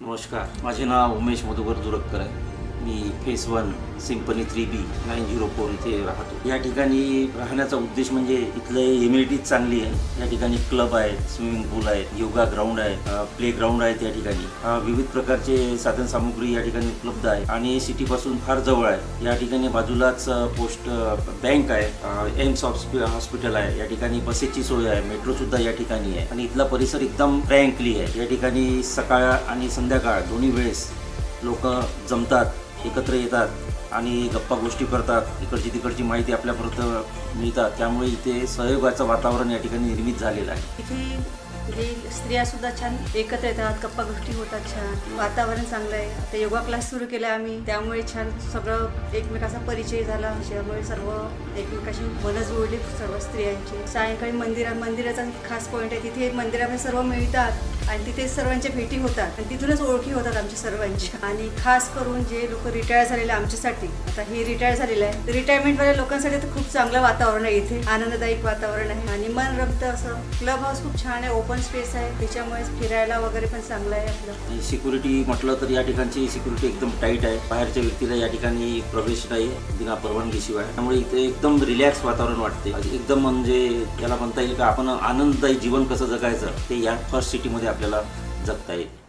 नमस्कार, माझे नाव उमेश मधुकर जुरककर आहे। मी फेस 1 सिम्फनी 3B 904 इथे राहतो। या ठिकाणी राहण्याचा उद्देश म्हणजे इथले इम्युनिटी चांगली आहे। या ठिकाणी क्लब आहे, स्विमिंग पूल आहे, योगा ग्राउंड आहे, प्ले ग्राउंड आहे। त्या ठिकाणी विविध प्रकारचे साधन सामुग्री या ठिकाणी उपलब्ध आहे आणि सिटी पासून फार जवळ आहे। या ठिकाणी बाजूलाच पोस्ट बँक आहे, एम्स हॉस्पिटल आहे। या ठिकाणी बसेसची सोय आहे, मेट्रो सुद्धा या ठिकाणी आहे आणि इथला परिसर एकदम फ्रँकली आहे। या ठिकाणी सकाळ आणि संध्याकाळ दोन्ही वेळेस लोक जमतात, एकत्र येतात आणि गप्पा गोष्टी करतात। इकडची तिकडची माहिती आपल्यापर्यंत मिळतात, त्यामुळे इथे सहयोगाचं वातावरण या ठिकाणी निर्मित झालेलं आहे। इथे स्त्रिया सुद्धा छान एकत्र येतात, गप्पा गोष्टी होतात, छान वातावरण चांगलं आहे। आता योगा क्लास सुरू केला आम्ही, त्यामुळे छान सगळं एकमेकाचा परिचय झाला, त्यामुळे सर्व एकमेकाशी मन जोडली सर्व स्त्रियांची। सायंकाळी मंदिराचा खास पॉईंट आहे, तिथे मंदिरामध्ये सर्व मिळतात आणि तिथे सर्वांच्या भेटी होतात आणि तिथूनच ओळखी होतात आमच्या सर्वांच्या। आणि खास करून जे लोक रिटायर झालेले आमच्यासाठी, आता हे रिटायर झालेलं आहे, रिटायरमेंटवाल्या लोकांसाठी तर खूप चांगलं वातावरण आहे, इथे आनंददायक वातावरण आहे आणि मन रमतं असं। क्लब हाऊस खूप छान आहे, ओपन स्पेस आहे, त्याच्यामुळे फिरायला वगैरे पण चांगलं आहे आपलं। सिक्युरिटी म्हटलं तर या ठिकाणची सिक्युरिटी एकदम टाईट आहे, बाहेरच्या व्यक्तीला या ठिकाणी प्रवेश नाही बिना परवानगीशिवाय, त्यामुळे इथे एकदम रिलॅक्स वातावरण वाटते। एकदम म्हणजे याला म्हणता येईल का आपण आनंददायी जीवन कसं जगायचं ते या फर्स्ट सिटीमध्ये आपल्याला जगता येईल।